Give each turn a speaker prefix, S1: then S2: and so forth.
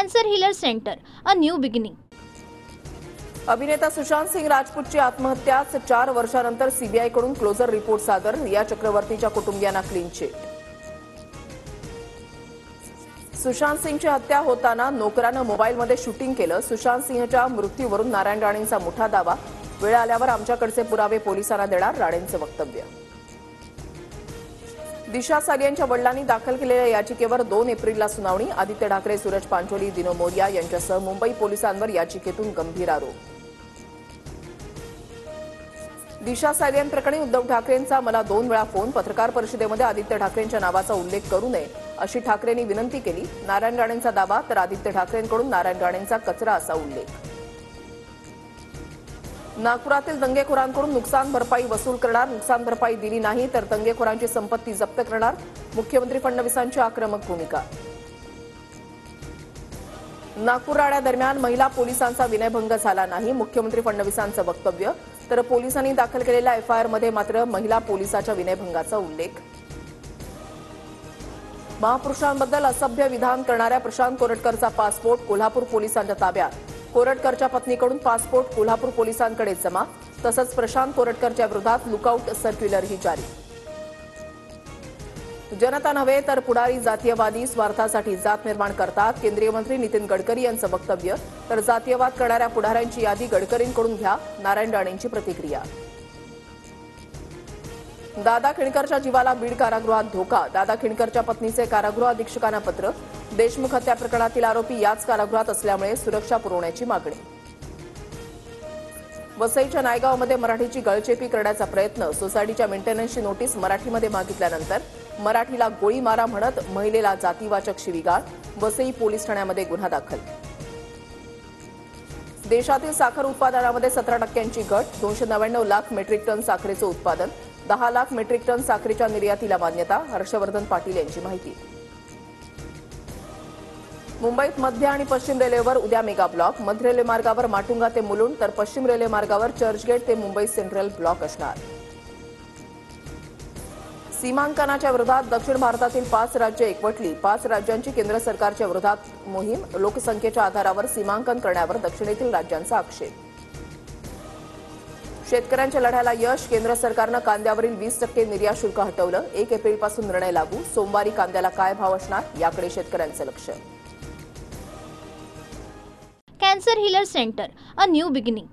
S1: Cancer healer centre, a new beginning.
S2: अभिनेता सुशांत सिंग राजपूतची आत्महत्या 4 वर्षानंतर सीबीआयकडून क्लोजर रिपोर्ट सादर. रिया चक्रवर्तीच्या कुटुंबियांना क्लीन चिट. सुशांत सिंगची हत्या होताना नोकरानं मोबाईलमध्ये शूटिंग केलं. सुशांत सिंहच्या मृत्यूवरून नारायण राणेंचा मोठा दावा. वेळ आल्यावर आमच्याकडचे पुरावे पोलिसांना देणार, राणेंचं वक्तव्य. दिशा सालियांच्या वडिलांनी दाखल केलेल्या याचिकेवर 2 एप्रिलला सुनावणी. आदित्य ठाकरे, सूरज पांचोली, दिनो मोरिया यांच्यासह मुंबई पोलिसांवर याचिकेतून गंभीर आरोप. दिशा सालियन प्रकरणी उद्धव ठाकरेंचा मला 2 वेळा फोन. पत्रकार परिषदेमध्ये आदित्य ठाकरेंच्या नावाचा उल्लेख करू नये अशी ठाकरेंनी विनंती केली. नारायण राणेंचा दावा, तर आदित्य ठाकरेंकडून नारायण राणेंचा कचरा असा उल्लेख. नागपुरातील दंगेखोरांकडून नुकसान भरपाई वसूल करणार. नुकसान भरपाई दिली नाही तर दंगेखोरांची संपत्ती जप्त करणार. मुख्यमंत्री फडणवीसांची आक्रमक भूमिका. नागपूर राड्यादरम्यान महिला पोलिसांचा विनयभंग झाला नाही, मुख्यमंत्री फडणवीसांचं वक्तव्य. तर पोलिसांनी दाखल केलेल्या एफआयआरमध्ये मात्र महिला पोलिसाच्या विनयभंगाचा उल्लेख. महापुरुषांबद्दल असभ्य विधान करणाऱ्या प्रशांत कोरटकरचा पासपोर्ट कोल्हापूर पोलिसांच्या ताब्यात. कोरटकरच्या पत्नीकडून पासपोर्ट कोल्हापूर पोलिसांकडे जमा. तसंच प्रशांत कोरटकरच्या विरोधात लुकआउट सर्क्युलरही जारी. जनता नव्हे तर पुढारी जातीयवादी स्वार्थासाठी जात निर्माण करतात, केंद्रीय मंत्री नितीन गडकरी यांचं वक्तव्य. तर जातीयवाद करणाऱ्या पुढाऱ्यांची यादी गडकरींकडून घ्या, नारायण राणेंची प्रतिक्रिया. दादा खिणकरच्या जीवाला बीड कारागृहात धोका. दादा खिणकरच्या पत्नीचे कारागृह अधीक्षकांना पत्र. देशमुख हत्या प्रकरणातील आरोपी याच कारागृहात असल्यामुळे सुरक्षा पुरवण्याची मागणी. वसईच्या नायगावमध्ये मराठीची गळचेपी करण्याचा प्रयत्न. सोसायटीच्या मेंटेनन्सची नोटीस मराठीमध्ये मागितल्यानंतर मराठीला गोळी मारा म्हणत महिलेला जातीवाचक शिवीगाळ. वसई पोलीस ठाण्यामध्ये गुन्हा दाखल. देशातील साखर उत्पादनामध्ये 17% घट. 299 लाख मेट्रिक टन साखरेचं उत्पादन. 10 लाख मेट्रिक टन साखरेच्या निर्यातीला मान्यता. हर्षवर्धन पाटील यांची माहिती. मुंबईत मध्य आणि पश्चिम रेल्वेवर उद्या मेगा ब्लॉक. मध्य रेल्वे मार्गावर माटुंगा ते मुलुंड तर पश्चिम रेल्वे मार्गावर चर्चगेट ते मुंबई सेंट्रल ब्लॉक असणार. सीमांकनाच्या विरोधात दक्षिण भारतातील 5 राज्ये एकवटली. 5 राज्यांची केंद्र सरकारच्या विरोधात मोहीम. लोकसंख्येच्या आधारावर सीमांकन करण्यावर दक्षिणेतील राज्यांचा आक्षेप. शेतकऱ्यांच्या लढ्याला यश. केंद्र सरकारनं कांद्यावरील 20% निर्यात शुल्क हटवलं. 1 एप्रिलपासून निर्णय लागू. सोमवारी कांद्याला काय भाव असणार याकडे शेतकऱ्यांचं लक्ष.
S1: Cancer healer centre, a new beginning.